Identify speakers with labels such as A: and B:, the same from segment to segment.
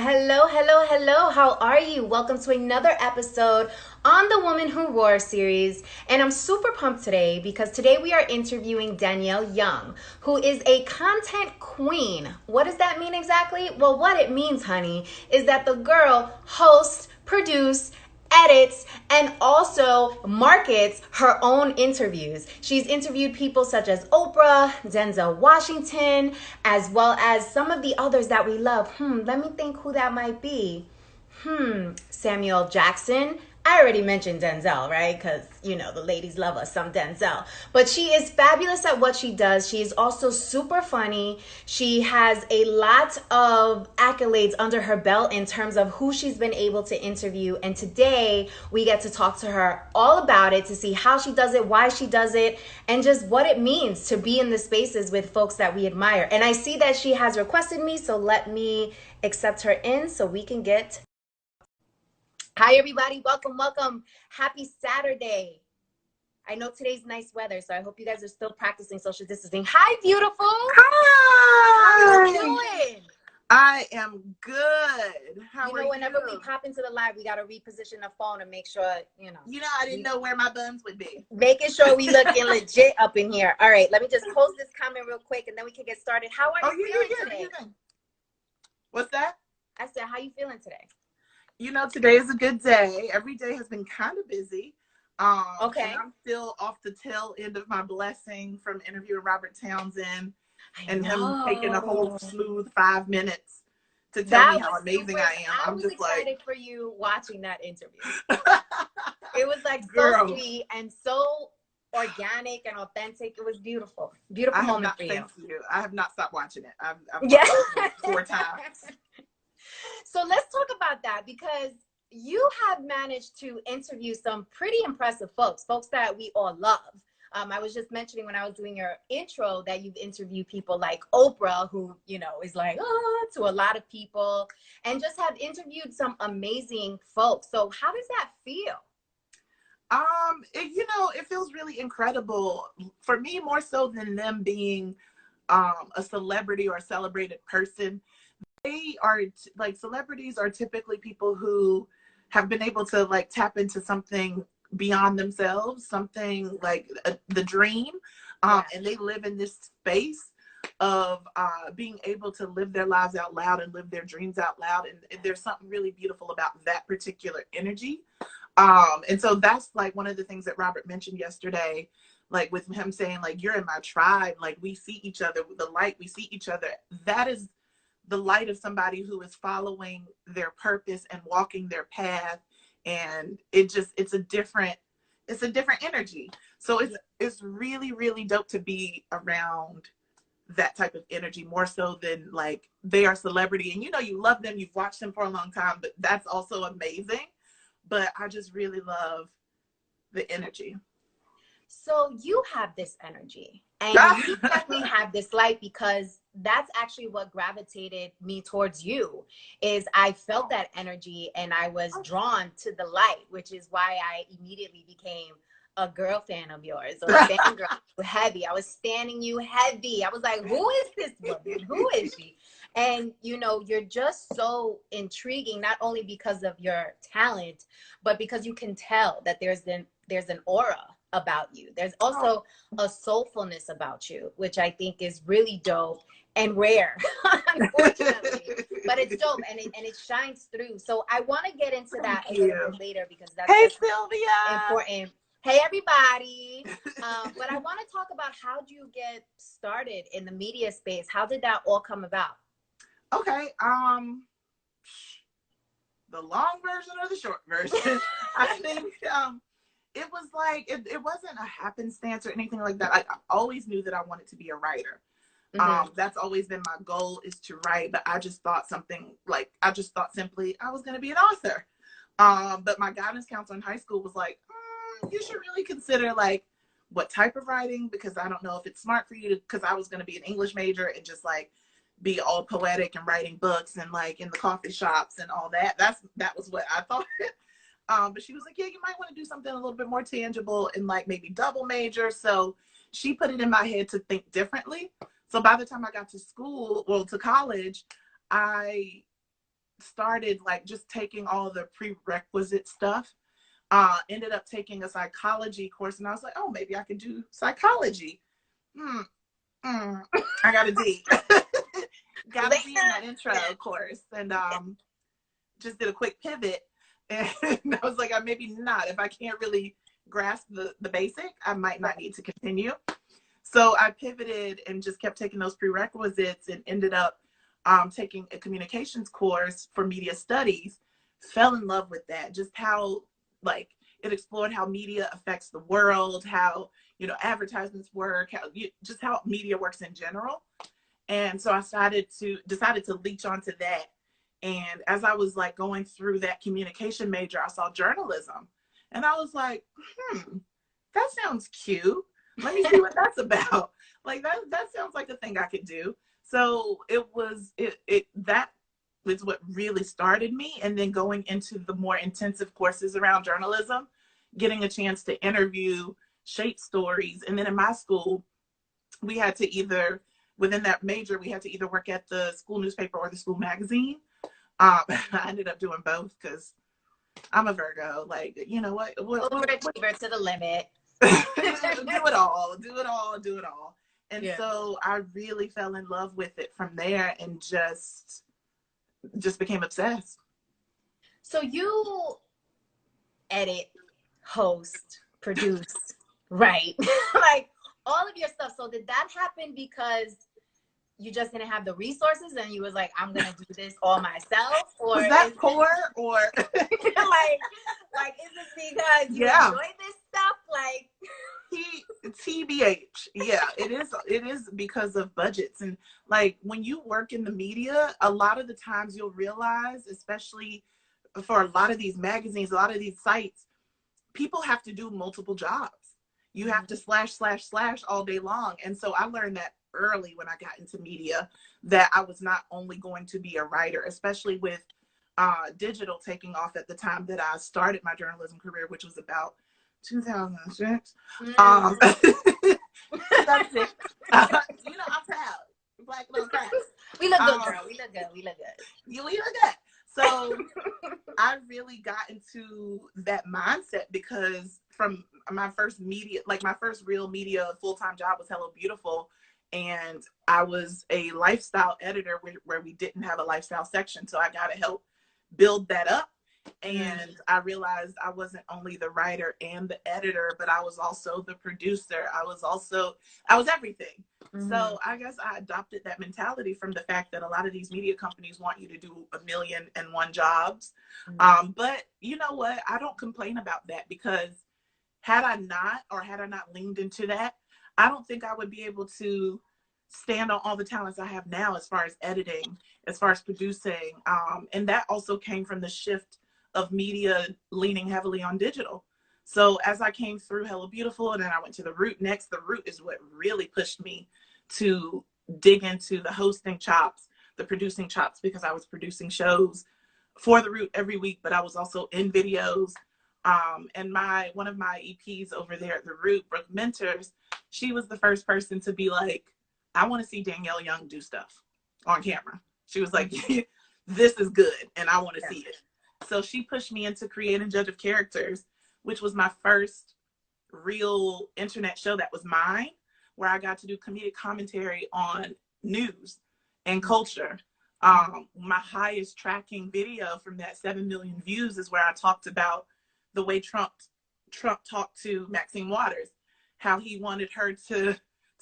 A: Hello, hello, hello. How are you? Welcome to another episode on the Woman Who Roars series. And I'm super pumped today because today we are interviewing Danielle Young, who is a content queen. What does that mean exactly? Well, what it means, honey, is that the girl hosts, produces, edits, and also markets her own interviews. She's interviewed people such as Oprah, Denzel Washington, as well as some of the others that we love. Let me think who that might be. Samuel Jackson. I already mentioned Denzel, right? Because, the ladies love us some Denzel. But she is fabulous at what she does. She is also super funny. She has a lot of accolades under her belt in terms of who she's been able to interview. And today we get to talk to her all about it, to see how she does it, why she does it, and just what it means to be in the spaces with folks that we admire. And I see that she has requested me, so let me accept her in so we can get. Hi, everybody. Welcome, welcome. Happy Saturday. I know today's nice weather, so I hope you guys are still practicing social distancing. Hi, beautiful. How
B: Hi.
A: you doing?
B: I am good. How are
A: Whenever
B: you?
A: we pop into the live, we got to reposition the phone and make sure,
B: I didn't know where my buns would be.
A: making sure we looking legit up in here. All right, let me just post this comment real quick, and then we can get started. How are you feeling today?
B: What's that?
A: I said, how you feeling today?
B: Today is a good day. Every day has been kind of busy.
A: Okay.
B: And I'm still off the tail end of my blessing from interviewing Robert Townsend and him taking a whole smooth 5 minutes to tell me how amazing I am.
A: I was just excited for you watching that interview.
B: Like,
A: it was like so sweet and so organic and authentic. It was beautiful. Beautiful moment for you.
B: Thank you. I have not stopped watching it. I've
A: watched
B: it 4 times.
A: So let's talk about that, because you have managed to interview some pretty impressive folks that we all love. I was just mentioning when I was doing your intro that you've interviewed people like Oprah, who, is like, to a lot of people, and just have interviewed some amazing folks. So how does that feel?
B: It feels really incredible for me, more so than them being a celebrity or a celebrated person. They are celebrities are typically people who have been able to tap into something beyond themselves, something like the dream. And they live in this space of being able to live their lives out loud and live their dreams out loud. And there's something really beautiful about that particular energy. And so that's one of the things that Robert mentioned yesterday, with him saying, you're in my tribe, we see each other, the light, we see each other. That is the light of somebody who is following their purpose and walking their path. And it's a different energy. So it's really, really dope to be around that type of energy, more so than they are celebrity and you love them, you've watched them for a long time, but that's also amazing. But I just really love the energy.
A: So you have this energy, and you definitely have this light, because that's actually what gravitated me towards you. Is I felt that energy and I was drawn to the light, which is why I immediately became a girl fan of yours, or a fangirl heavy. I was standing you heavy. I was like, who is this woman? Who is she? And you're just so intriguing, not only because of your talent, but because you can tell that there's an aura about you. There's also a soulfulness about you, which I think is really dope and rare, unfortunately. But it's dope, and it shines through. So I want to get into that a little bit later, because that's
B: Sylvia.
A: Important. Hey, everybody. But I want to talk about, how do you get started in the media space? How did that all come about?
B: Okay. The long version or the short version? I think it was it wasn't a happenstance or anything like that. I always knew that I wanted to be a writer. Mm-hmm. That's always been my goal, is to write. But I just thought simply I was going to be an author. But my guidance counselor in high school was like, you should really consider what type of writing, because I don't know if it's smart for you to, because I was going to be an English major and just be all poetic and writing books and in the coffee shops and all that. That was what I thought. But she was like, yeah, you might want to do something a little bit more tangible and maybe double major. So she put it in my head to think differently. So by the time I got to college, I started like just taking all the prerequisite stuff. Ended up taking a psychology course, and I was like, oh, maybe I could do psychology. I got a D. Got a D in that intro course, and just did a quick pivot. And I was like, maybe not. If I can't really grasp the basic, I might not need to continue. So I pivoted and just kept taking those prerequisites and ended up taking a communications course for media studies. Fell in love with that. Just how like it explored how media affects the world, how, you know, advertisements work, just how media works in general. And so I decided to leech onto that. And as I was like going through that communication major, I saw journalism, and I was like, that sounds cute. Let me see what that's about. Like that sounds like a thing I could do. So that was what really started me. And then going into the more intensive courses around journalism, getting a chance to interview, shape stories. And then in my school, we had to within that major, we had to either work at the school newspaper or the school magazine. I ended up doing both because I'm a Virgo. Like, you know what?
A: Overachiever to the limit.
B: do it all. And so I really fell in love with it from there, and just became obsessed.
A: So you edit, host, produce, write, like all of your stuff. So did that happen because you just didn't have the resources and you was like, I'm gonna do this all myself? Or
B: was that poor, or
A: like is this because you enjoy this stuff? Like
B: TBH. Yeah, it is because of budgets. And like when you work in the media, a lot of the times you'll realize, especially for a lot of these magazines, a lot of these sites, people have to do multiple jobs. You have to slash all day long. And so I learned that early when I got into media, that I was not only going to be a writer, especially with digital taking off at the time that I started my journalism career, which was about 2006. That's it. You know, I'm proud. Black little crap.
A: We look good, girl. We look good. We look good.
B: So I really got into that mindset because from my first real media full-time job was Hello Beautiful. And I was a lifestyle editor where we didn't have a lifestyle section. So I got to help build that up. And I realized I wasn't only the writer and the editor, but I was also the producer. I was everything. So I guess I adopted that mentality from the fact that a lot of these media companies want you to do 1,000,001 jobs. But you know what? I don't complain about that, because had I not leaned into that, I don't think I would be able to stand on all the talents I have now as far as editing, as far as producing. And that also came from the shift of media leaning heavily on digital. So as I came through Hello Beautiful, and then I went to The Root next, The Root is what really pushed me to dig into the hosting chops, the producing chops, because I was producing shows for The Root every week, but I was also in videos. And one of my EPs over there at The Root, Brooke Mentors, she was the first person to be like, I want to see Danielle Young do stuff on camera. She was like, this is good, and I want to see it. So she pushed me into Create and Judge of Characters, which was my first real internet show that was mine, where I got to do comedic commentary on news and culture. My highest tracking video from that 7 million views is where I talked about the way Trump talked to Maxine Waters, how he wanted her to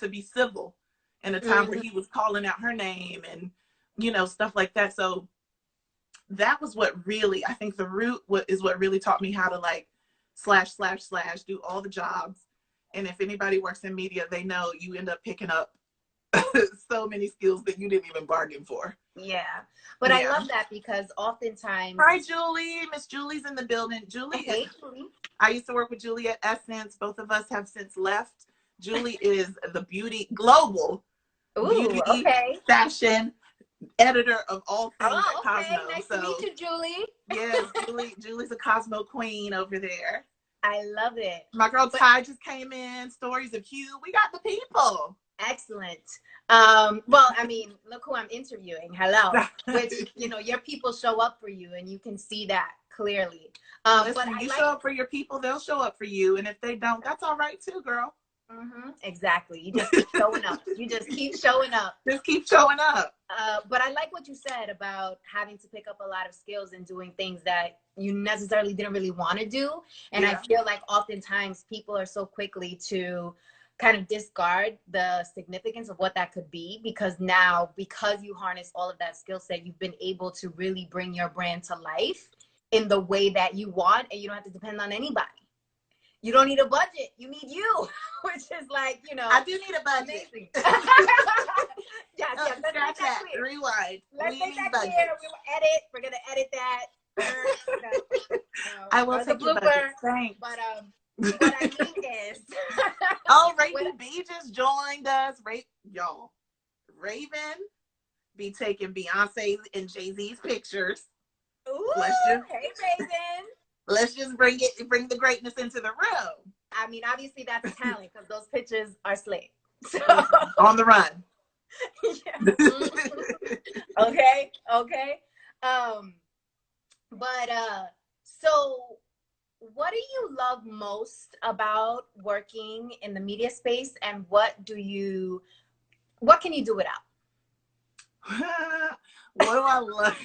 B: be civil in a time where he was calling out her name and, you know, stuff like that. So that was what really, I think The Root is what really taught me how to like slash, do all the jobs. And if anybody works in media, they know you end up picking up so many skills that you didn't even bargain for.
A: Yeah. But I love that, because oftentimes.
B: Hi, Julie. Miss Julie's in the building. Julie. I used to work with Julie at Essence. Both of us have since left. Julie is the beauty fashion editor of all things at Cosmo.
A: Nice to meet you, Julie.
B: Yes, Julie's a Cosmo queen over there.
A: I love it.
B: My girl Ty just came in. Stories of Hugh. We got the people.
A: Excellent. Well, I mean, look who I'm interviewing. Hello. Which, you know, your people show up for you and you can see that clearly.
B: Listen,
A: but
B: you show up for your people, they'll show up for you. And if they don't, that's all right too, girl.
A: Exactly. You just keep showing up. You just keep showing up.
B: Just keep showing up.
A: But I like what you said about having to pick up a lot of skills and doing things that you necessarily didn't really want to do. And I feel like oftentimes people are so quickly to kind of discard the significance of what that could be, because now, because you harness all of that skill set, you've been able to really bring your brand to life in the way that you want, and you don't have to depend on anybody. You don't need a budget. You need you, which is like, you know.
B: I do need a budget.
A: Amazing. Yes, let's make that clear.
B: Rewind.
A: Let's make that clear. We will edit. We're going to edit that.
B: I will take the blooper. Thanks.
A: But what I mean is.
B: Oh, Raven B just joined us. Y'all, Raven be taking Beyonce and Jay-Z's pictures.
A: Ooh, hey, Raven.
B: Let's just bring the greatness into the room.
A: I mean, obviously that's a talent because those pictures are slick. So.
B: On the run.
A: Okay. So what do you love most about working in the media space, and what can you do without?
B: What do I love?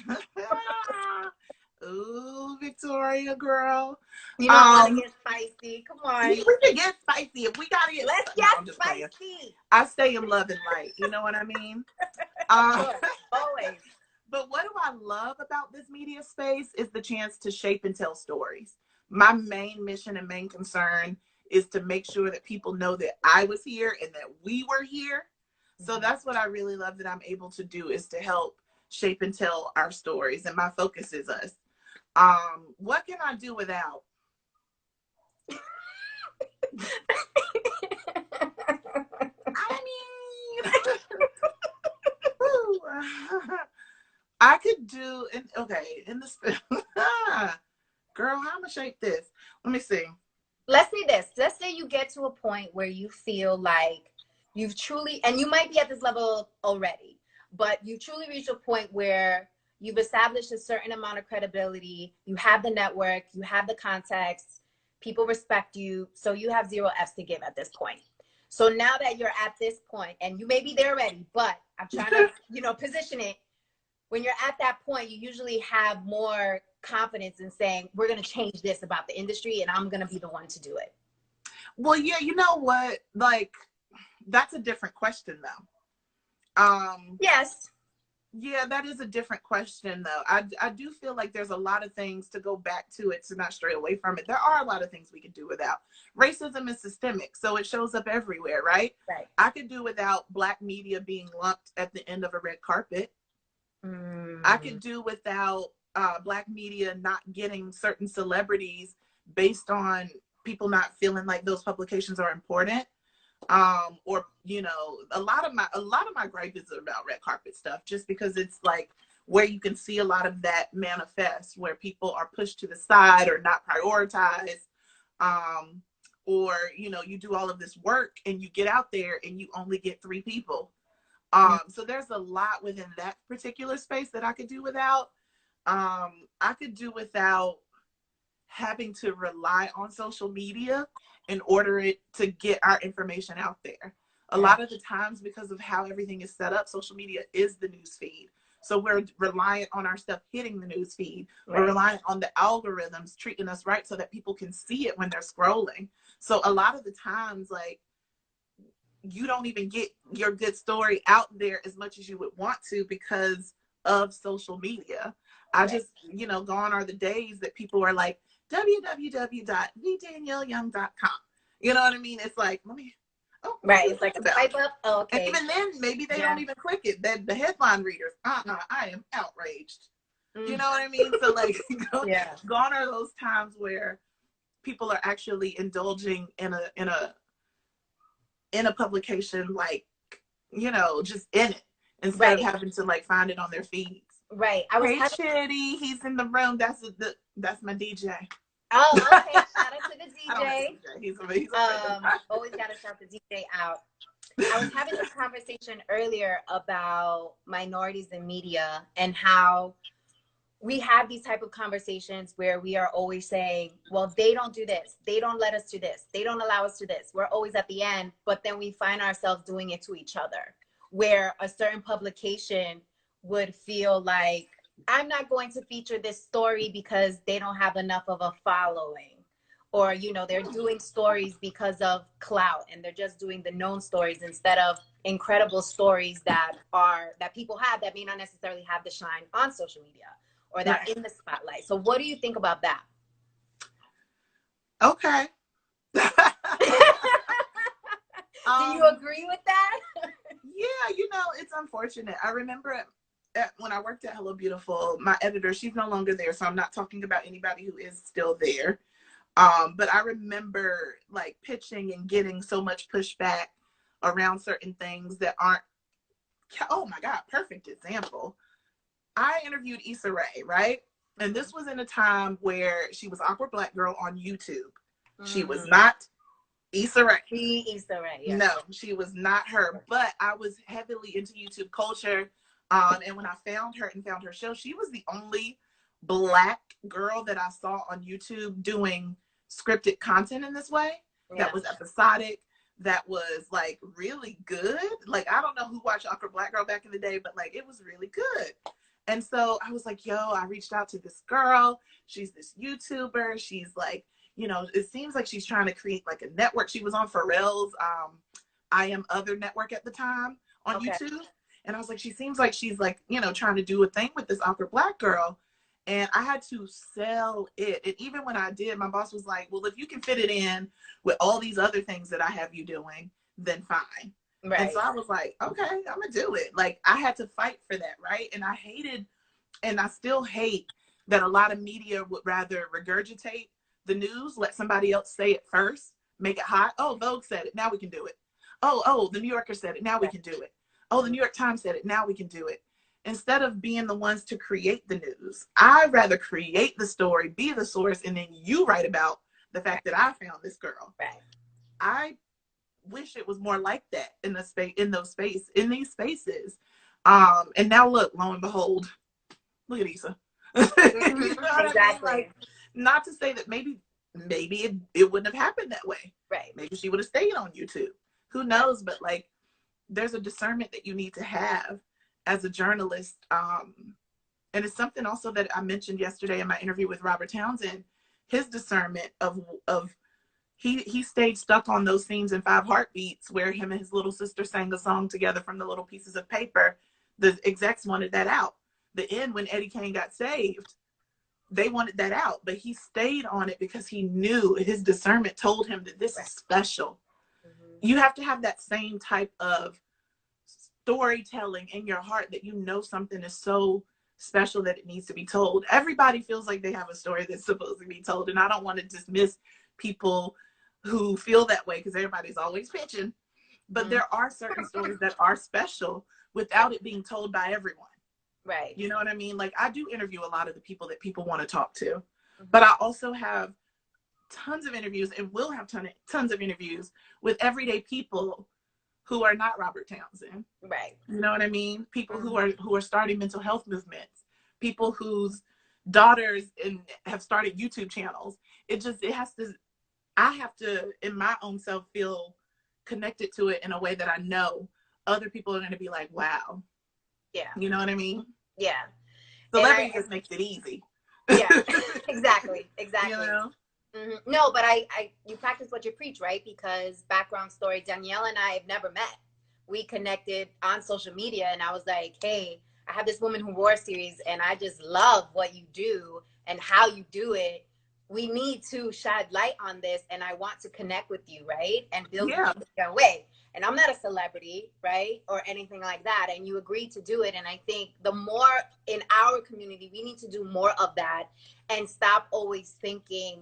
B: Ooh, Victoria, girl.
A: You don't want to get spicy. Come on.
B: We can get spicy if we gotta get.
A: Let's get spicy.
B: I stay in love and light. You know what I mean?
A: Sure, always.
B: But what do I love about this media space is the chance to shape and tell stories. My main mission and main concern is to make sure that people know that I was here and that we were here. So that's what I really love that I'm able to do, is to help shape and tell our stories. And my focus is us. What can I do without? I mean, I could do, in this, girl, how am I gonna shape this? Let me see.
A: Let's say this. Let's say you get to a point where you feel like you've truly, and you might be at this level already, but you truly reach a point where you've established a certain amount of credibility, you have the network, you have the context, people respect you, so you have 0 F's to give at this point. So now that you're at this point, and you may be there already, but I'm trying to, position it. When you're at that point, you usually have more confidence in saying, we're going to change this about the industry, and I'm going to be the one to do it.
B: Well, yeah, you know what? Like, that's a different question, though.
A: Yes.
B: Yeah, that is a different question, though. I do feel like there's a lot of things to go back to it, to not stray away from it. There are a lot of things we could do without. Racism is systemic, so it shows up everywhere, right?
A: Right.
B: I could do without Black media being lumped at the end of a red carpet. I could do without Black media not getting certain celebrities based on people not feeling like those publications are important. Or a lot of my gripe is about red carpet stuff, just because it's like where you can see a lot of that manifest, where people are pushed to the side or not prioritized, or you do all of this work and you get out there and you only get 3 people. So there's a lot within that particular space that I could do without. I could do without having to rely on social media in order to get our information out there. A lot of the times, because of how everything is set up, social media is the news feed. So we're reliant on our stuff hitting the news feed. Right. We're reliant on the algorithms treating us right so that people can see it when they're scrolling. So a lot of the times, like, you don't even get your good story out there as much as you would want to because of social media. I just, gone are the days that people are like, www.thedanielleyoung.com. You know what I mean? It's like,
A: right. It's like a swipe up. Oh, okay.
B: And even then, maybe they don't even click it. The headline readers, I am outraged. You know what I mean? So like, gone are those times where people are actually indulging in a publication, like, just in it, instead of having to like find it on their feeds.
A: Right.
B: Chitty, he's in the room. That's my DJ.
A: Oh, okay. Shout out to the DJ.
B: He's amazing.
A: Always got to shout the DJ out. I was having this conversation earlier about minorities in media and how we have these type of conversations where we are always saying, well, they don't do this, they don't let us do this, they don't allow us to do this. We're always at the end, but then we find ourselves doing it to each other, where a certain publication would feel like, I'm not going to feature this story because they don't have enough of a following, or they're doing stories because of clout and they're just doing the known stories instead of incredible stories that people have that may not necessarily have the shine on social media or that
B: Right.
A: in the spotlight. So what do you think about that?
B: Okay.
A: Do you agree with that?
B: Yeah, it's unfortunate. I remember when I worked at Hello Beautiful, my editor, she's no longer there, so I'm not talking about anybody who is still there. But I remember like pitching and getting so much pushback around certain things that aren't, oh my God, perfect example. I interviewed Issa Rae, right? And this was in a time where she was Awkward Black Girl on YouTube. She was not Issa Rae.
A: Issa Rae, yes.
B: No, she was not her. But I was heavily into YouTube culture. And when I found her and found her show, she was the only Black girl that I saw on YouTube doing scripted content in this way. Yeah. That was episodic, that was like really good. Like, I don't know who watched Awkward Black Girl back in the day, but like it was really good. And so I was like, yo, I reached out to this girl. She's this YouTuber. She's like, it seems like she's trying to create like a network. She was on Pharrell's I Am Other network at the time on YouTube. And I was like, she seems like she's like, trying to do a thing with this Awkward Black girl. And I had to sell it. And even when I did, my boss was like, well, if you can fit it in with all these other things that I have you doing, then fine. Right. And so I was like, okay, I'm gonna do it. Like, I had to fight for that, right? And I hated, and I still hate that a lot of media would rather regurgitate the news, let somebody else say it first, make it hot. Oh, Vogue said it, now we can do it. Oh, the New Yorker said it, now we can do it. Oh, the New York Times said it, now we can do it. Instead of being the ones to create the news, I'd rather create the story, be the source, and then you write about the fact that I found this girl. Right. I wish it was more like that in these spaces. And now look, lo and behold, look at Issa. You know what exactly. I mean? Like, not to say that maybe it wouldn't have happened that way. Right. Maybe she would have stayed on YouTube. Who knows? But like, there's a discernment that you need to have as a journalist. And it's something also that I mentioned yesterday in my interview with Robert Townsend. His discernment of he stayed stuck on those scenes in 5 Heartbeats where him and his little sister sang a song together from the little pieces of paper. The execs wanted that out. The end, when Eddie Kane got saved, they wanted that out, but he stayed on it because he knew, his discernment told him that this is special. Mm-hmm. You have to have that same type of storytelling in your heart, that something is so special that it needs to be told. Everybody feels like they have a story that's supposed to be told, and I don't want to dismiss people who feel that way, because everybody's always pitching. But there are certain stories that are special without it being told by everyone. Right. You know what I mean? Like, I do interview a lot of the people that people want to talk to, but I also have tons of interviews, and will have tons of interviews with everyday people who are not Robert Townsend. Right. You know what I mean? People who are starting mental health movements, people whose daughters have started YouTube channels. I have to, in my own self, feel connected to it in a way that I know other people are going to be like, wow. Yeah. You know what I mean? Yeah. Celebrity just makes it easy. Yeah, exactly. You know? Mm-hmm.
A: No, but you practice what you preach, right? Because background story, Danielle and I have never met. We connected on social media, and I was like, hey, I have this Woman Who Wore series, and I just love what you do and how you do it. We need to shed light on this, and I want to connect with you, right? And build your way. And I'm not a celebrity, right? Or anything like that. And you agreed to do it. And I think the more in our community, we need to do more of that and stop always thinking,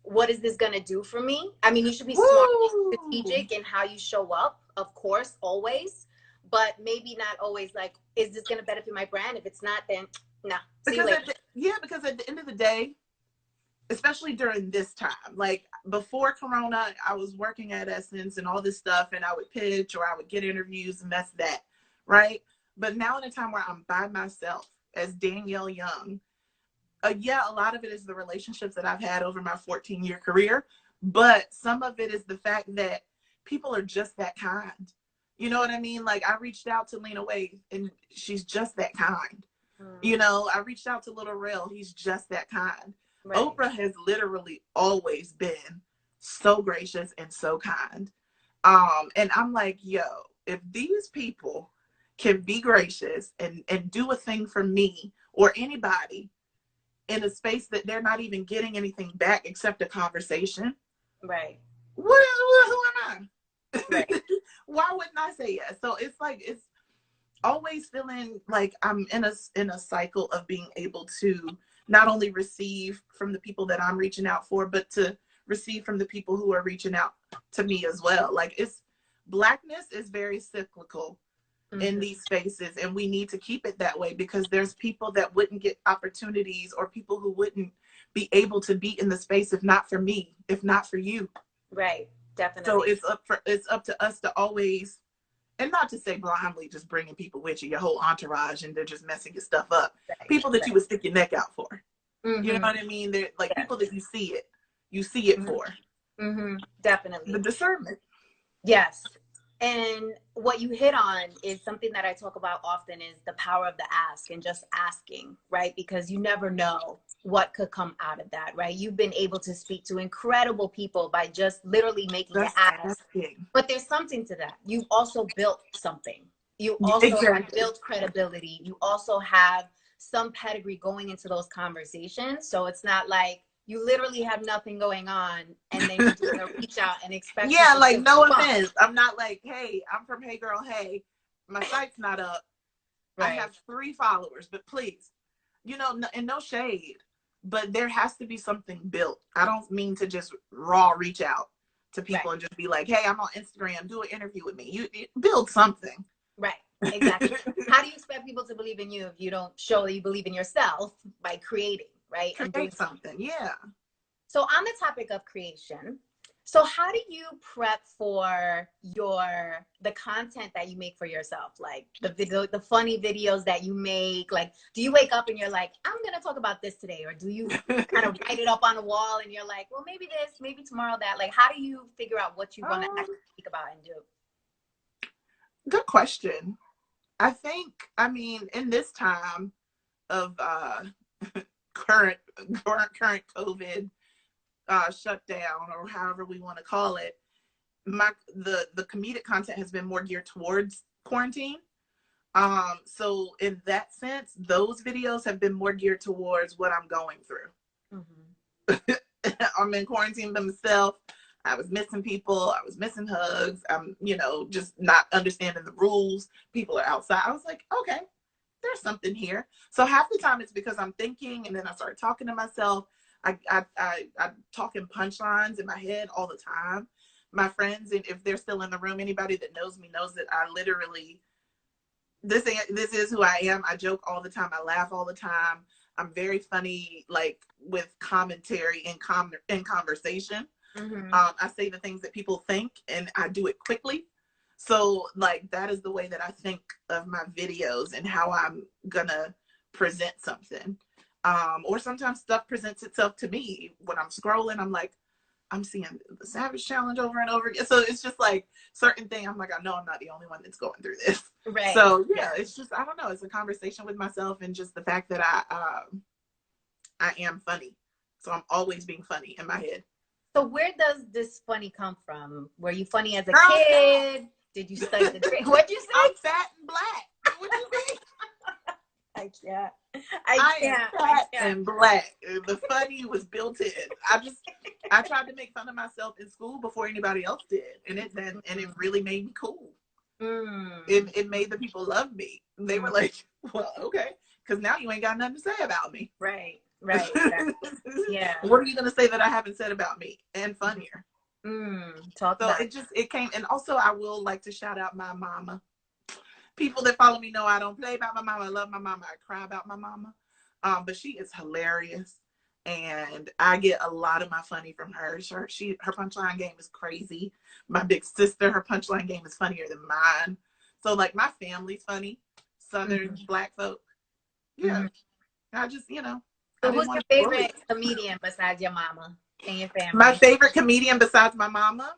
A: what is this going to do for me? I mean, you should be smart and strategic in how you show up, of course, always. But maybe not always like, is this going to benefit my brand? If it's not, then no.
B: Because at the end of the day, especially during this time. Like before Corona, I was working at Essence and all this stuff, and I would pitch or I would get interviews, and that's that, right? But now in a time where I'm by myself as Danielle Young, yeah, a lot of it is the relationships that I've had over my 14-year career, but some of it is the fact that people are just that kind. You know what I mean? Like I reached out to Lena Waithe, and she's just that kind. You know, I reached out to Little Rel. He's just that kind. Right. Oprah has literally always been so gracious and so kind. And I'm like, yo, if these people can be gracious and do a thing for me or anybody in a space that they're not even getting anything back except a conversation.
A: Right.
B: Who am I? Right. Why wouldn't I say yes? So it's like, it's always feeling like I'm in a cycle of being able to not only receive from the people that I'm reaching out for, but to receive from the people who are reaching out to me as well. Like Blackness is very cyclical in these spaces, and we need to keep it that way because there's people that wouldn't get opportunities or people who wouldn't be able to be in the space if not for me, if not for you.
A: Right. Definitely.
B: So it's up to us to always, and not to say blindly just bringing people with you, your whole entourage, and they're just messing your stuff up. Right. People that you would stick your neck out for. You know what I mean? They're like people that you see it for.
A: Definitely.
B: The discernment.
A: Yes. And what you hit on is something that I talk about often is the power of the ask and just asking, right? Because you never know what could come out of that, right? You've been able to speak to incredible people by just literally making the ask. But there's something to that. You've also built something. You also have built credibility. You also have some pedigree going into those conversations. So it's not like you literally have nothing going on and then you're just gonna reach out and expect.
B: Yeah, like no offense. I'm not like, hey, I'm from Hey Girl, Hey. My site's not up. Right. I have 3 followers, but please, you know, and no shade, but there has to be something built. I don't mean to just raw reach out to people and just be like, hey, I'm on Instagram, do an interview with me. You build something.
A: Right. Exactly. How do you expect people to believe in you if you don't show that you believe in yourself by creating? Right.
B: And doing something. Yeah.
A: So on the topic of creation, so how do you prep for the content that you make for yourself? Like the funny videos that you make, like, do you wake up and you're like, I'm going to talk about this today? Or do you kind of write it up on a wall and you're like, well, maybe this, maybe tomorrow that, like, how do you figure out what you want to actually speak about and do?
B: Good question. I think, in this time of, current COVID shutdown, or however we want to call it, the comedic content has been more geared towards quarantine. So in that sense, those videos have been more geared towards what I'm going through. I'm in quarantine by myself. I was missing people. I was missing hugs. I'm, just not understanding the rules. People are outside. I was like, okay, there's something here. So half the time it's because I'm thinking, and then I start talking to myself. I talk in punchlines in my head all the time. My friends, and if they're still in the room, anybody that knows me knows that I literally, this is who I am. I joke all the time. I laugh all the time. I'm very funny, like with commentary and conversation. I say the things that people think, and I do it quickly. So like that is the way that I think of my videos and how I'm gonna present something. Or sometimes stuff presents itself to me when I'm scrolling. I'm like, I'm seeing the Savage Challenge over and over again. So it's just like certain things. I'm like, I know I'm not the only one that's going through this. Right. So yeah, it's just, I don't know. It's a conversation with myself, and just the fact that I am funny. So I'm always being funny in my head.
A: So where does this funny come from? Were you funny as a kid? Did you study the trade? What'd you say?
B: I'm fat and black. What'd you say?
A: I can't.
B: I am fat and black. The funny was built in. I tried to make fun of myself in school before anybody else did, and it really made me cool. It made the people love me. They were like, well, okay, because now you ain't got nothing to say about me.
A: Right. Yeah.
B: What are you gonna say that I haven't said about me? And funnier. It came. And also I will like to shout out my mama. People that follow me know I don't play about my mama. I love my mama. I cry about my mama. But she is hilarious. and I get a lot of my funny from her. Her punchline game is crazy. My big sister, her punchline game is funnier than mine. So like my family's funny, Southern Black folk. Yeah, I just
A: So
B: I
A: who's
B: didn't
A: your
B: want to
A: favorite comedian besides your mama and your family?
B: My favorite comedian besides my mama?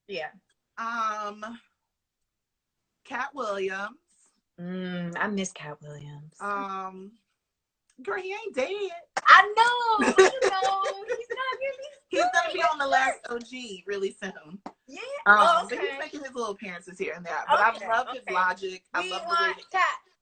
A: Yeah.
B: Cat Williams.
A: I miss Cat Williams.
B: Girl, he ain't dead.
A: I know. He's not really.
B: He's gonna be on the last OG really soon.
A: Yeah.
B: But he's making his little appearances here and there. But I love his logic. I love the way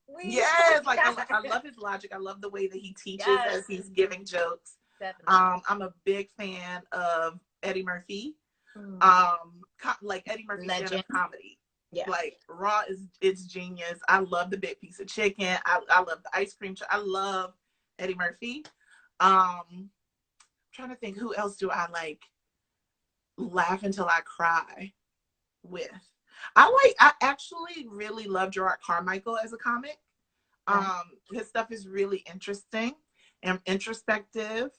B: I love his logic. I love the way that he teaches as he's giving jokes. Definitely. I'm a big fan of Eddie Murphy. Like Eddie Murphy's stand-up comedy. Yeah. Like Raw it's genius. I love the big piece of chicken. I love the ice cream. I love Eddie Murphy. Trying to think who else do I like laugh until I cry with. I actually really love Gerard Carmichael as a comic. His stuff is really interesting and introspective.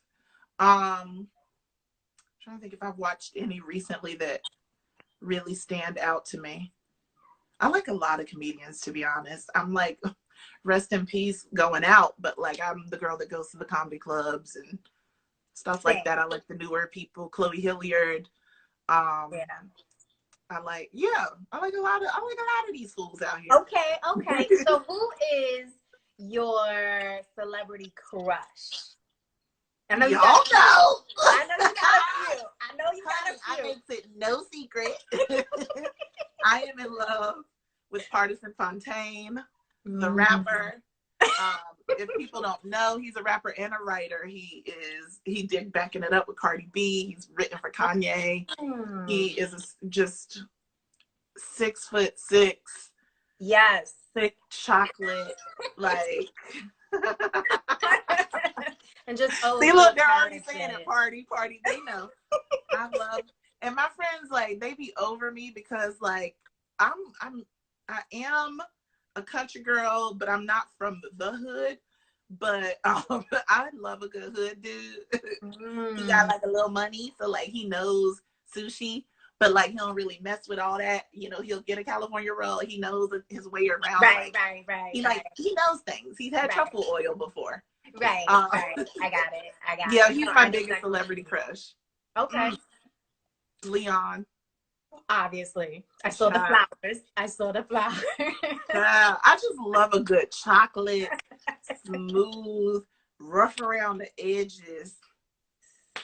B: Trying to think if I've watched any recently that really stand out to me. I like a lot of comedians, to be honest. I'm like, rest in peace going out, but like I'm the girl that goes to the comedy clubs and stuff like that. I like the newer people, Chloe Hilliard. I like a lot of these fools out here.
A: Okay. So who is your celebrity crush?
B: I know you got a few.
A: I know you got a few.
B: I makes it no secret. I am in love with Partisan Fontaine, the rapper. If people don't know, he's a rapper and a writer. He did Backing It Up with Cardi B. He's written for Kanye. He is just 6'6".
A: Yes.
B: Thick chocolate, like.
A: And just
B: see, look, they're already saying it. Party. They know. I love, and my friends like they be over me because like I am a country girl, but I'm not from the hood. But I love a good hood dude. He got like a little money, so like he knows sushi, but like he don't really mess with all that. He'll get a California roll. He knows his way around. Right. He knows things. He's had truffle oil before.
A: Right. I got it.
B: Yeah, he's my biggest celebrity crush.
A: Okay.
B: Leon.
A: Obviously. I saw the flowers.
B: I just love a good chocolate, smooth, rough around the edges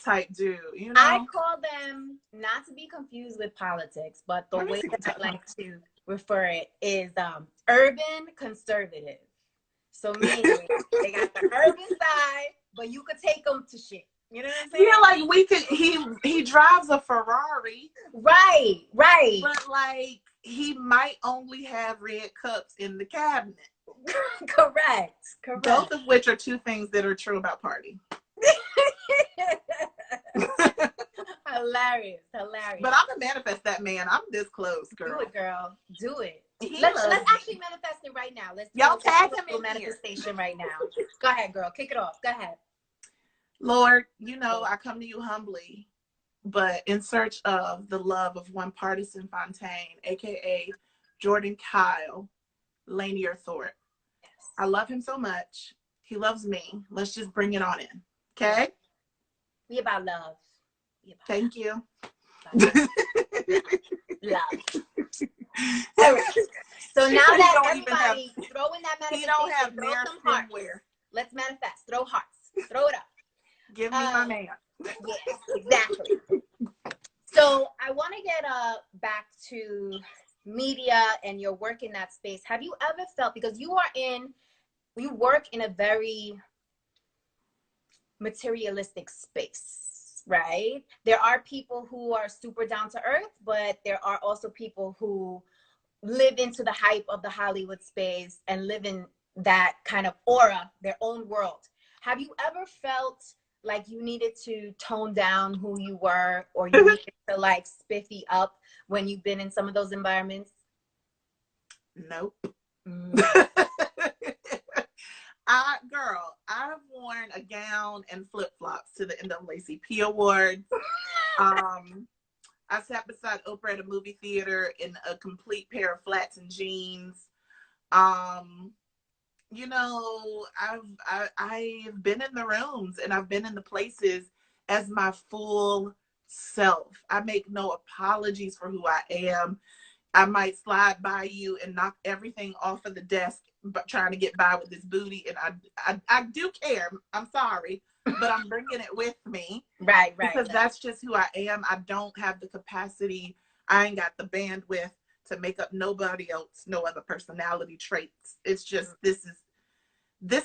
B: type dude.
A: I call them, not to be confused with politics, but the way that I like to refer it is urban conservative. So meaning they got the urban side, but you could take them to shit. You know what I'm saying?
B: Yeah, like we could. He drives a Ferrari.
A: Right.
B: But like he might only have red cups in the cabinet.
A: Correct.
B: Both of which are two things that are true about Party.
A: Hilarious.
B: But I'm gonna manifest that man. I'm this close, girl.
A: Do it, girl. Do it. Let's actually manifest it right now.
B: Y'all tag him in
A: manifestation right now. Go ahead, girl. Kick it off. Go ahead.
B: Lord, I come to you humbly, but in search of the love of one Partisan Fontaine, aka Jordan Kyle Lanier Thorpe. Yes. I love him so much. He loves me. Let's just bring it on in. Okay?
A: We about love.
B: Thank you.
A: Love. All right. So now that everybody throw in that manifestation, throw some hearts. Let's manifest. Throw hearts. Throw it up.
B: Give me my man.
A: Yes, exactly. So I want to get back to media and your work in that space. Have you ever felt, because you work in a very materialistic space, right? There are people who are super down to earth, but there are also people who live into the hype of the Hollywood space and live in that kind of aura, their own world. Have you ever felt like you needed to tone down who you were, or you needed to like spiffy up when you've been in some of those environments?
B: Nope. I've worn a gown and flip-flops to the NAACP Awards. I sat beside Oprah at a movie theater in a complete pair of flats and jeans. You know, I've been in the rooms and I've been in the places as my full self. I make no apologies for who I am. I might slide by you and knock everything off of the desk, but trying to get by with this booty. And I do care. I'm sorry, but I'm bringing it with me.
A: Right.
B: Because that's just who I am. I don't have the capacity. I ain't got the bandwidth to make up nobody else, no other personality traits. It's just, this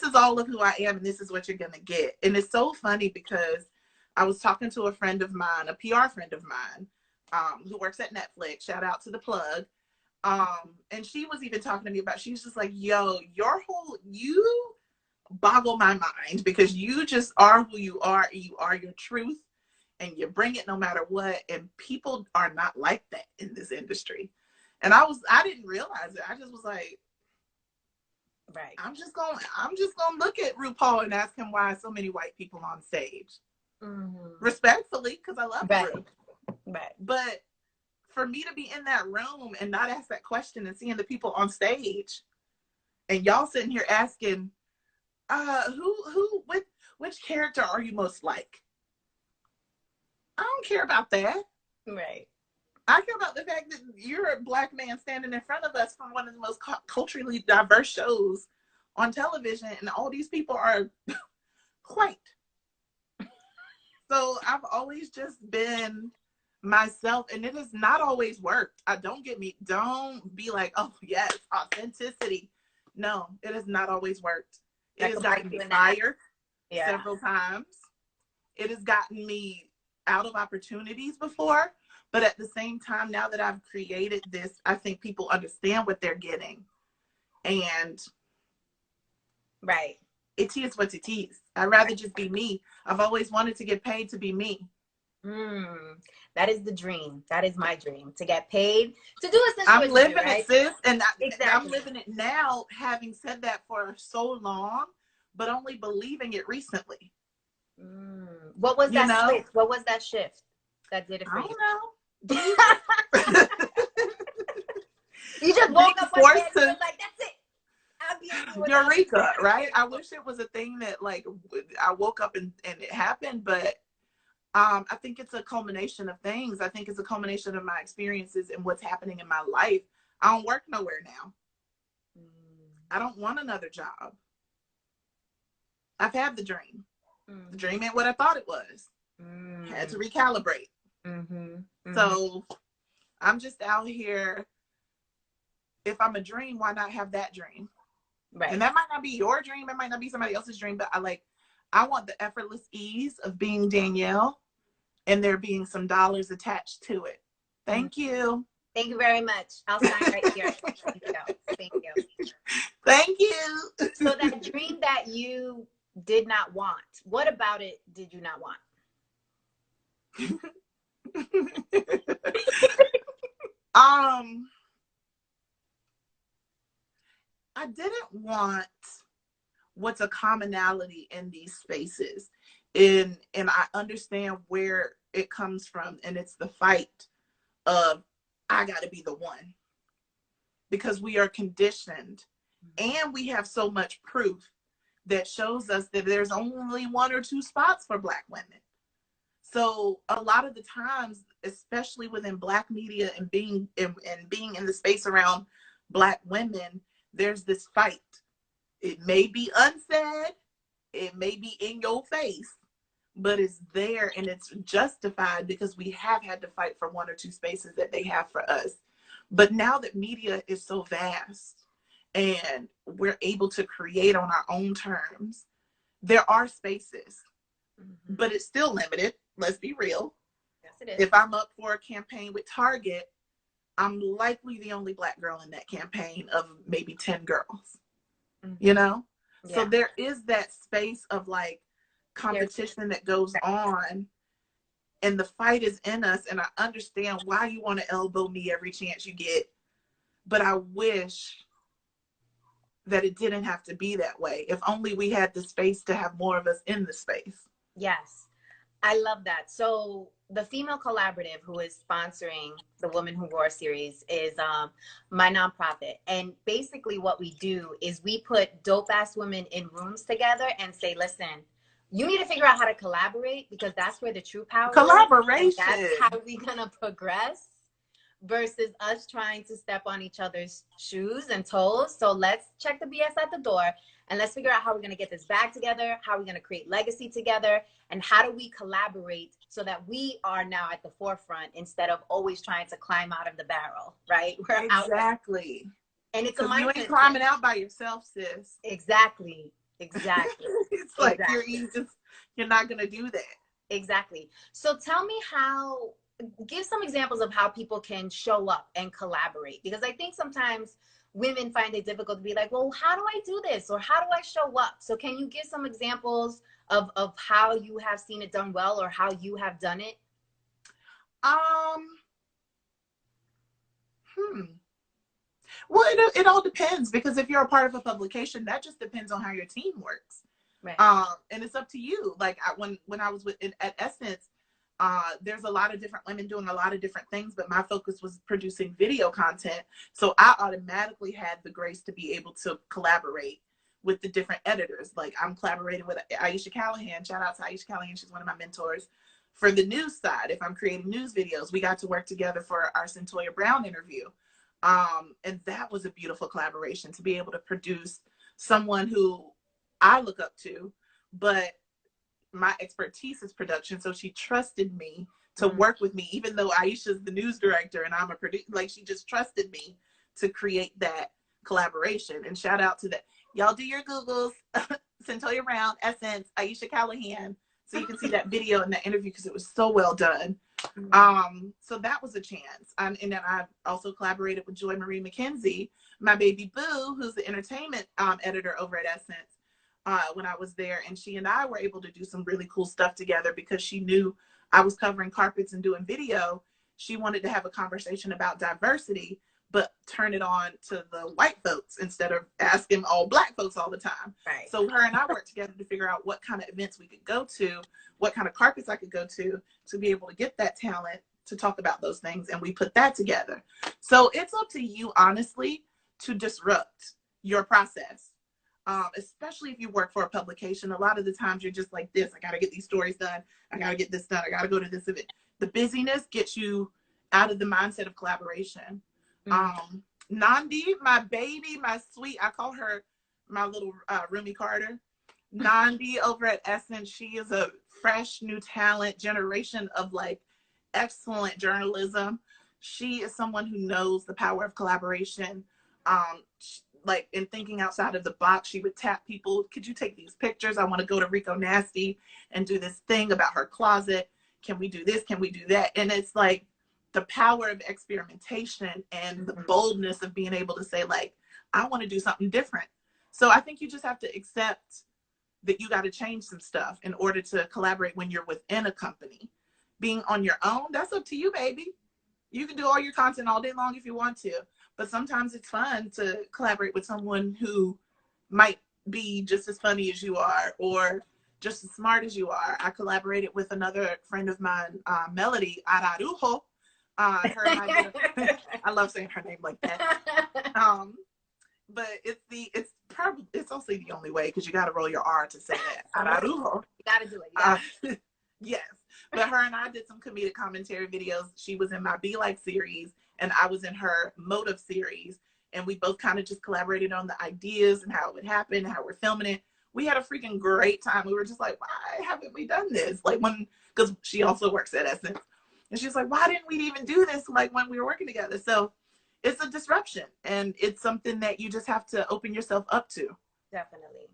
B: is all of who I am, and this is what you're going to get. And it's so funny because I was talking to a friend of mine, a PR friend of mine, who works at Netflix. Shout out to the plug. And she was even talking to me about, she was just like, yo, you boggle my mind, because you just are who you are, and you are your truth, and you bring it no matter what. And people are not like that in this industry. And I didn't realize it. I just was like,
A: right.
B: I'm just gonna look at RuPaul and ask him why so many white people on stage. Respectfully, because I love Ru.
A: Right.
B: But for me to be in that room and not ask that question, and seeing the people on stage and y'all sitting here asking, which character are you most like? I don't care about that.
A: Right.
B: I care about the fact that you're a Black man standing in front of us from one of the most culturally diverse shows on television, and all these people are white. So I've always just been myself, and it has not always worked. Don't be like, oh yes, authenticity. No, it has not always worked. It has gotten me fired several times. It has gotten me out of opportunities before. But at the same time, now that I've created this, I think people understand what they're getting. And
A: right.
B: It is what it is. I'd rather just be me. I've always wanted to get paid to be me.
A: That is the dream. That is my dream, to get paid to do essentially.
B: I'm living it, sis. And
A: exactly.
B: I'm living it now, having said that for so long, but only believing it recently.
A: What was that switch? What was that shift that did it for you?
B: I don't know.
A: You just woke up one day and you was like, that's it.
B: Eureka, right? I wish it was a thing that, like, I woke up and it happened, but I think it's a culmination of things. I think it's a culmination of my experiences and what's happening in my life. I don't work nowhere now. I don't want another job. I've had the dream. The dream ain't what I thought it was. Had to recalibrate. So I'm just out here. If I'm a dream, why not have that dream?
A: Right.
B: And that might not be your dream. It might not be somebody else's dream, but I want the effortless ease of being Danielle, and there being some dollars attached to it. Thank you.
A: Thank you very much. I'll sign right here. Thank you.
B: Thank you.
A: So that dream that you did not want, what about it did you not want?
B: I didn't want what's a commonality in these spaces. And I understand where it comes from. And it's the fight of, I got to be the one. Because we are conditioned. And we have so much proof that shows us that there's only 1 or 2 spots for Black women. So a lot of the times, especially within Black media and being in the space around Black women, there's this fight. It may be unsaid, it may be in your face, but it's there, and it's justified because we have had to fight for 1 or 2 spaces that they have for us. But now that media is so vast and we're able to create on our own terms, there are spaces, but it's still limited. Let's be real.
A: Yes, it is.
B: If I'm up for a campaign with Target, I'm likely the only Black girl in that campaign of maybe 10 girls, you know? Yeah. So there is that space of like competition that goes on, and the fight is in us. And I understand why you want to elbow me every chance you get, but I wish that it didn't have to be that way. If only we had the space to have more of us in the space.
A: Yes. I love that. So the female collaborative who is sponsoring the Woman Who Roar series is my nonprofit. And basically what we do is we put dope ass women in rooms together and say, listen, you need to figure out how to collaborate, because that's where the true power
B: Collaboration.
A: is. And that's how we're going to progress, versus us trying to step on each other's shoes and toes. So let's check the BS at the door, and let's figure out how we're going to get this back together, how we're going to create legacy together, and how do we collaborate so that we are now at the forefront instead of always trying to climb out of the barrel, right?
B: We're exactly.
A: And it's a mindset.
B: You ain't climbing out by yourself, sis.
A: Exactly.
B: It's like you're not going to do that.
A: Exactly. So tell me give some examples of how people can show up and collaborate, because I think sometimes women find it difficult to be like, well, how do I do this, or how do I show up? So can you give some examples of how you have seen it done well, or how you have done it?
B: Well, it all depends, because if you're a part of a publication, that just depends on how your team works.
A: Right.
B: And it's up to you. Like when I was at Essence, there's a lot of different women doing a lot of different things, but my focus was producing video content. So I automatically had the grace to be able to collaborate with the different editors. Like I'm collaborating with Aisha Callahan. Shout out to Aisha Callahan. She's one of my mentors. For the news side, if I'm creating news videos, we got to work together for our Centoya Brown interview. And that was a beautiful collaboration, to be able to produce someone who I look up to, but my expertise is production. So she trusted me to work with me, even though Aisha's the news director and I'm a producer. Like, she just trusted me to create that collaboration. And shout out to that. Y'all do your Googles, Centoya Brown, Essence, Aisha Callahan, so you can see that video in the interview, because it was so well done. So that was a chance. And then I also collaborated with Joy Marie McKenzie, my baby boo, who's the entertainment editor over at Essence, when I was there. And she and I were able to do some really cool stuff together, because she knew I was covering carpets and doing video. She wanted to have a conversation about diversity, but turn it on to the white folks instead of asking all Black folks all the time.
A: Right.
B: So her and I worked together to figure out what kind of events we could go to, what kind of carpets I could go to be able to get that talent to talk about those things. And we put that together. So it's up to you, honestly, to disrupt your process. Especially if you work for a publication. A lot of the times you're just like this. I got to get these stories done. I got to get this done. I got to go to this event. The busyness gets you out of the mindset of collaboration. Nandi, my baby, my sweet, I call her my little Rumi Carter. Nandi over at Essence, she is a fresh new talent, generation of like excellent journalism. She is someone who knows the power of collaboration. Like in thinking outside of the box, she would tap people. Could you take these pictures? I want to go to Rico Nasty and do this thing about her closet. Can we do this? Can we do that? And it's like the power of experimentation and the boldness of being able to say, like, I want to do something different. So I think you just have to accept that you got to change some stuff in order to collaborate when you're within a company. Being on your own, that's up to you, baby. You can do all your content all day long if you want to, but sometimes it's fun to collaborate with someone who might be just as funny as you are, or just as smart as you are. I collaborated with another friend of mine, Melody Ararujo. Her and I I love saying her name like that. But it's also the only way, because you got to roll your R to say that. Ararujo.
A: You got to do it.
B: Yes. But her and I did some comedic commentary videos. She was in my Be Like series, and I was in her Motive series. And we both kind of just collaborated on the ideas and how it would happen, how we're filming it. We had a freaking great time. We were just like, why haven't we done this? Like, because she also works at Essence. And she's like, why didn't we even do this like when we were working together? So it's a disruption, and it's something that you just have to open yourself up to.
A: Definitely.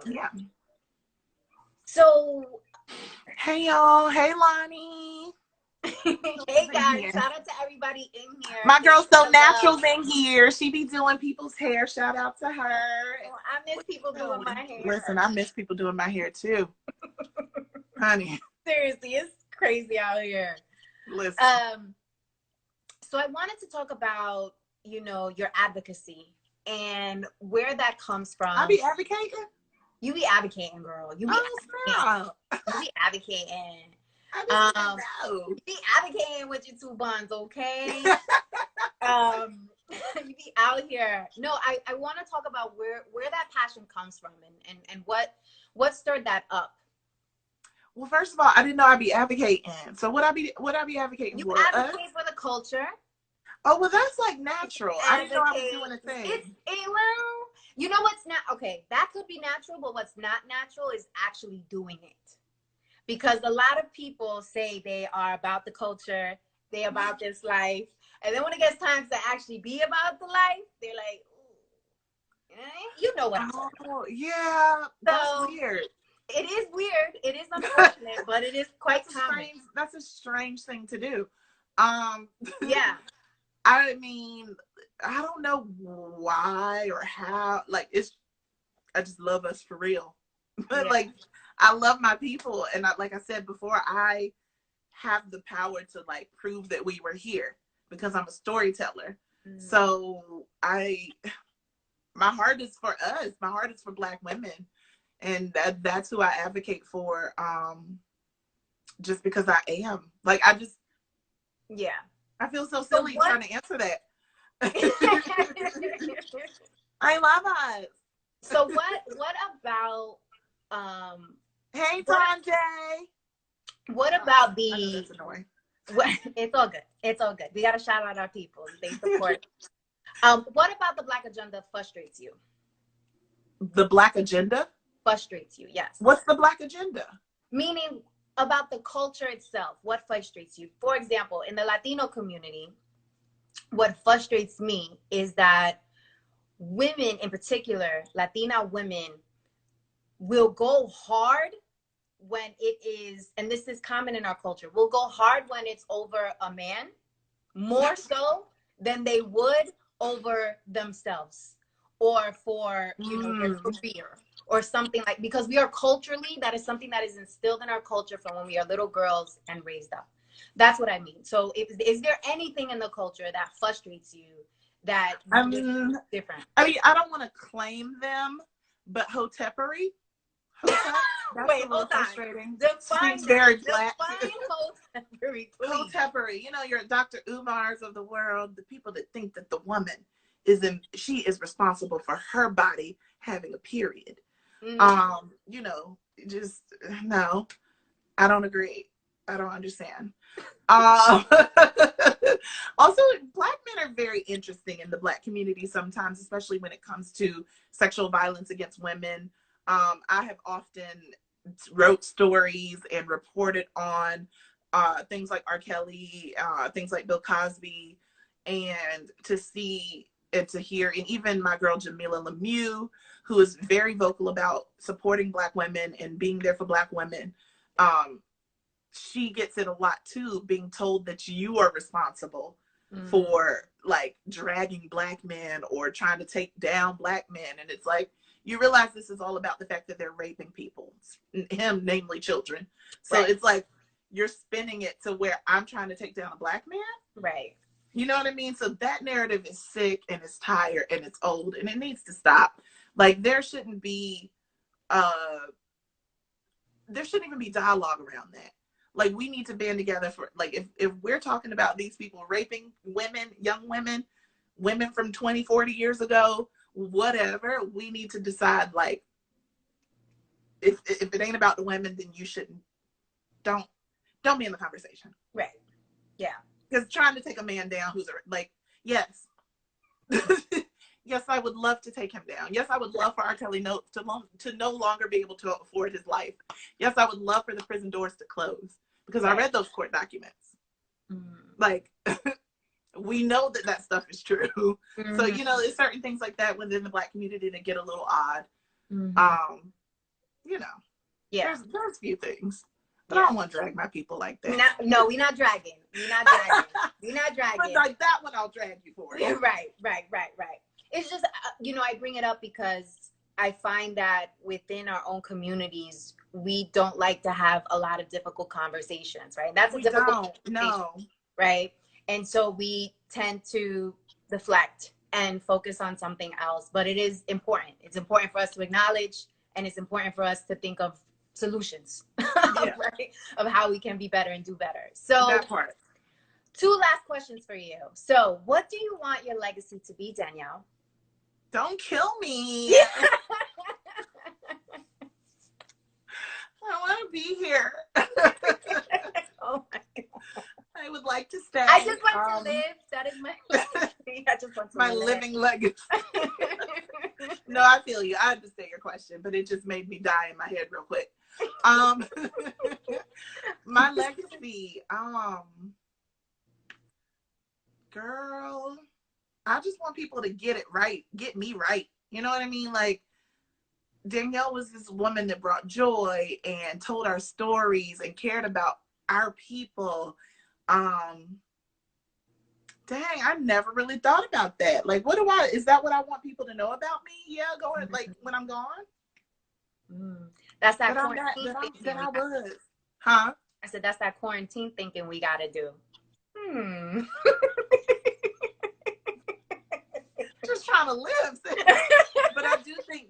B: Yeah.
A: So,
B: hey y'all. Hey Lonnie.
A: Hey guys, shout out to everybody in here.
B: My girl So Natural's in here. She be doing people's hair. Shout out to her.
A: Oh, I miss people doing my hair.
B: Listen, I miss people doing my hair too. Honey.
A: Seriously, it's crazy out here.
B: Listen.
A: So I wanted to talk about, your advocacy and where that comes
B: I
A: from.
B: be advocating.
A: You be advocating, girl. You be
B: Oh snap!
A: advocating. You be advocating.
B: I just didn't
A: You
B: know.
A: be advocating with your two buns, okay? You be out here. No, I want to talk about where that passion comes from, and what stirred that up.
B: Well, first of all, I didn't know I'd be advocating. So what I be advocating
A: You
B: for? Us?
A: advocate for the culture.
B: Oh well, that's like natural. I didn't know I was
A: Advocate.
B: doing a
A: It's
B: thing.
A: well, you know what's not okay. That could be natural, but what's not natural is actually doing it. Because a lot of people say they are about the culture, they about this life, and then when it gets time to actually be about the life, they're like, you know what I'm talking about.
B: Oh yeah, that's
A: So
B: weird.
A: it is weird. It is unfortunate, but it is quite
B: That's a
A: common.
B: strange. That's a strange thing to do.
A: Yeah.
B: I mean, I don't know why or how. Like, I just love us for real.
A: Yeah.
B: Like, I love my people, and like I said before, I have the power to like prove that we were here because I'm a storyteller. So my heart is for us. My heart is for Black women, and that's who I advocate for. Just because I am like,
A: Yeah.
B: I feel so silly trying to answer that. I love us.
A: So what about
B: Hey, Tonjay.
A: what about
B: I know
A: the
B: that's annoying.
A: it's all good. It's all good. We gotta shout out our people. They support. What about the Black agenda frustrates you?
B: The Black agenda?
A: Frustrates you, yes.
B: What's the Black agenda?
A: Meaning about the culture itself. What frustrates you? For example, in the Latino community, what frustrates me is that women, in particular, Latina women, will go hard when it is, and this is common in our culture, will go hard when it's over a man, more so than they would over themselves or for, their career or something like, because we are culturally, that is something that is instilled in our culture from when we are little girls and raised up. That's what I mean. So is there anything in the culture that frustrates you that is different?
B: I mean, I don't want to claim them, but hotepery. Hotep? That's
A: Wait,
B: a little
A: hold on.
B: frustrating.
A: Define
B: Seems very
A: that.
B: Black.
A: Define hotepery, please.
B: Hotepery. You know, your Dr. Umars of the world, the people that think that the woman she is responsible for her body having a period. You know, just no, I don't agree. I don't understand. Also, Black men are very interesting in the Black community sometimes, especially when it comes to sexual violence against women. I have often wrote stories and reported on things like R. Kelly, things like Bill Cosby, and to see and to hear, and even my girl Jamila Lemieux, who is very vocal about supporting Black women and being there for Black women. She gets it a lot too, being told that you are responsible for like dragging Black men or trying to take down Black men. And it's like, you realize this is all about the fact that they're raping people, namely children. So right. It's like, you're spinning it to where I'm trying to take down a Black man. Right. You know what I mean? So that narrative is sick and it's tired and it's old and it needs to stop. Like, there shouldn't even be dialogue around that. Like, we need to band together for, like, if we're talking about these people raping women, young women, women from 20, 40 years ago, whatever, we need to decide, like, if it ain't about the women, then you shouldn't, don't be in the conversation. Right. Yeah. Because trying to take a man down who's like, yes. Yes, I would love to take him down. Yes, I would love for R. Kelly to no longer be able to afford his life. Yes, I would love for the prison doors to close because I read those court documents. Like, we know that stuff is true. So, you know, there's certain things like that within the Black community that get a little odd. You know, there's a few things. But I don't want to drag my people like that.
A: No, we're not dragging. We're not dragging. We're not dragging.
B: But like that one, I'll drag you for it.
A: Right. It's just, I bring it up because I find that within our own communities, we don't like to have a lot of difficult conversations, right? That's a difficult conversation, right? And so we tend to deflect and focus on something else. But it is important. It's important for us to acknowledge, and it's important for us to think of solutions,
B: Yeah.
A: right? Of how we can be better and do better. So
B: That part.
A: two last questions for you. So what do you want your legacy to be, Danielle?
B: Don't kill me.
A: Yeah.
B: I want to be here.
A: Oh my God.
B: I would like to stay.
A: I just want to live. That is my legacy. I just want to
B: my
A: live.
B: living legacy. No, I feel you. I understand your question, but it just made me die in my head real quick. My legacy, girl, I just want people to get it right, get me right. You know what I mean? Like, Danielle was this woman that brought joy and told our stories and cared about our people. Dang, I never really thought about that. Like, is that what I want people to know about me? Yeah, going, like, when I'm gone?
A: That's that
B: that
A: quarantine thinking.
B: I was. Huh?
A: I said, that's that quarantine thinking we got to do.
B: Just trying to live. But I do think,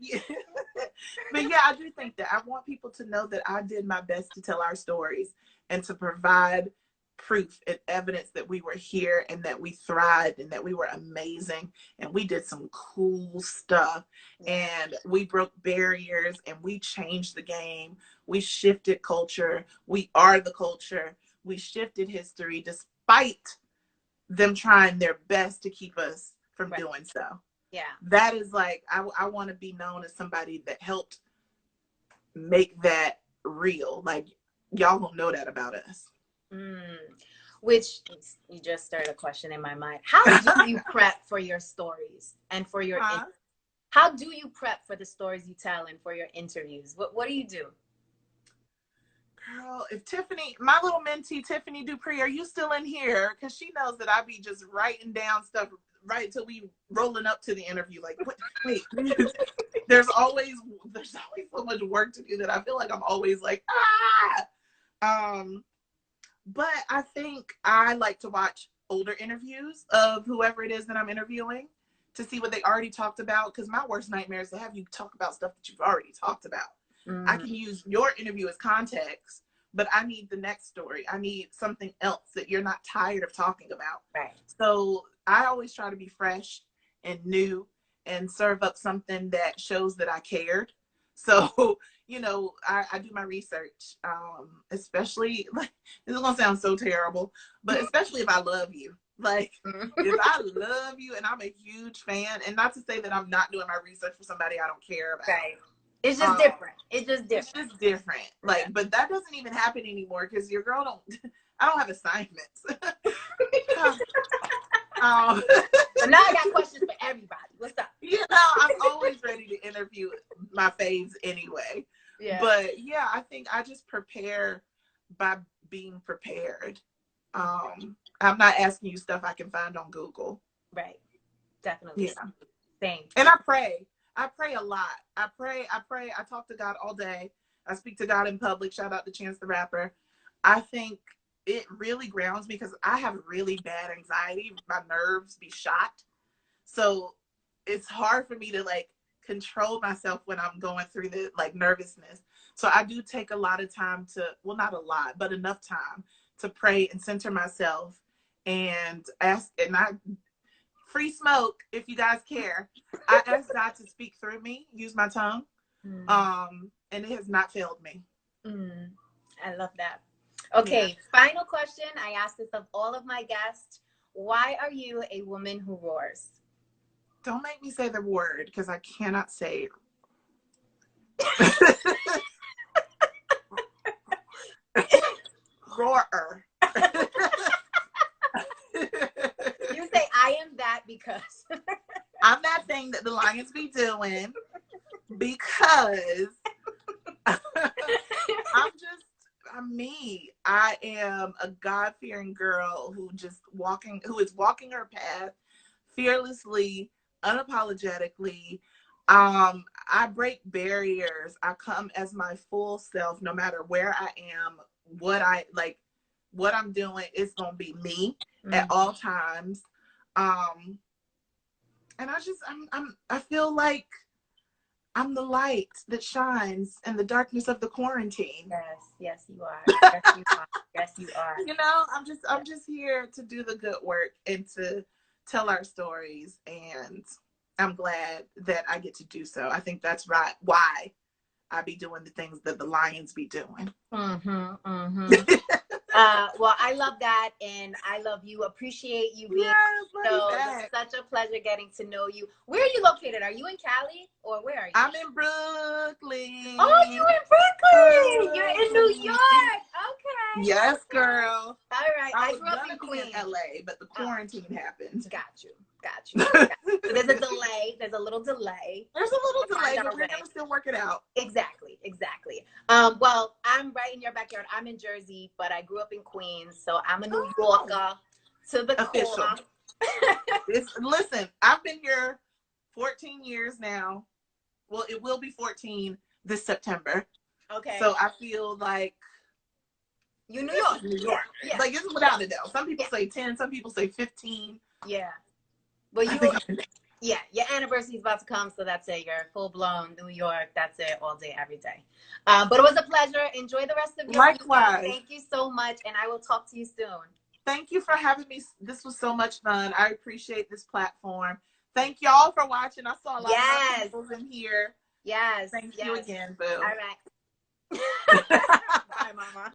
B: but yeah, I do think that I want people to know that I did my best to tell our stories and to provide proof and evidence that we were here and that we thrived and that we were amazing and we did some cool stuff and we broke barriers and we changed the game. We shifted culture. We are the culture. We shifted history despite them trying their best to keep us from doing so.
A: Yeah. That
B: is like, I want to be known as somebody that helped make that real. Like, y'all don't know that about us.
A: Which you just started a question in my mind. How do you prep for your stories and for your how do you prep for the stories you tell and for your interviews? What do you do?
B: Girl, if Tiffany, my little mentee, Tiffany Dupree, are you still in here? Because she knows that I be just writing down stuff right till we rolling up to the interview. Like, wait, there's always so much work to do that I feel like I'm always like, but I think I like to watch older interviews of whoever it is that I'm interviewing to see what they already talked about. Because my worst nightmare is to have you talk about stuff that you've already talked about. I can use your interview as context, but I need the next story. I need something else that you're not tired of talking about.
A: Right.
B: So I always try to be fresh and new and serve up something that shows that I cared. So, you know, I do my research, especially, like, this is going to sound so terrible, but especially if I love you. Like, if I love you and I'm a huge fan, and not to say that I'm not doing my research for somebody I don't care about.
A: Right. It's just different. It's just different.
B: Like, but that doesn't even happen anymore because your girl I don't have assignments.
A: So now I got questions for everybody. What's up?
B: You know, I'm always ready to interview my faves anyway. Yeah. But yeah, I think I just prepare by being prepared. I'm not asking you stuff I can find on Google.
A: Right. Definitely.
B: Yeah.
A: Same.
B: And I pray a lot. I pray. I talk to God all day. I speak to God in public. Shout out to Chance the Rapper. I think it really grounds me because I have really bad anxiety. My nerves be shot. So it's hard for me to like control myself when I'm going through the like nervousness. So I do take a lot of time well, not a lot, but enough time to pray and center myself and ask, and I free smoke if you guys care. I ask God to speak through me, use my tongue. And it has not failed me.
A: I love that. Okay, final question. I ask this of all of my guests. Why are you a woman who roars?
B: Don't make me say the word because I cannot say roar.
A: You say I am that because
B: I'm that thing that the lions be doing because I'm me. I am a God-fearing girl who is walking her path fearlessly, unapologetically. I break barriers. I come as my full self, no matter where I am, what I'm doing, it's gonna be me at all times. And I feel like I'm the light that shines in the darkness of the quarantine.
A: Yes, you are. Yes, you are. Yes, you are.
B: You know, I'm just here to do the good work and to tell our stories, and I'm glad that I get to do so. I think that's right. Why I be doing the things that the lions be doing.
A: Well, I love that, and I love you. Appreciate you being so. It's such a pleasure getting to know you. Where are you located? Are you in Cali or where are you?
B: I'm in Brooklyn.
A: Oh, you in Brooklyn? You're in New York. Okay.
B: Yes, girl.
A: All right.
B: I was
A: grew up
B: gonna
A: in
B: be
A: Queens.
B: in LA, but the quarantine happened.
A: Got you. So there's a delay. There's a little delay.
B: There's a little delay, but we're gonna still work it out.
A: Exactly. Well, I'm right in your backyard. I'm in Jersey, but I grew up in Queens, so I'm a New Yorker to the
B: official. Listen, I've been here 14 years now. Well, it will be 14 this September.
A: Okay.
B: So I feel like
A: you New York.
B: Yeah. Like it's without a doubt. Some people say 10, some people say 15.
A: Yeah. But your anniversary is about to come, so that's it. You're full blown New York. That's it, all day, every day. But it was a pleasure. Enjoy the rest of your
B: Likewise.
A: weekend. Thank you so much, and I will talk to you soon.
B: Thank you for having me. This was so much fun. I appreciate this platform. Thank y'all for watching. I saw a lot of people in here.
A: Yes.
B: Thank you again, boo.
A: All right. Bye, Mama.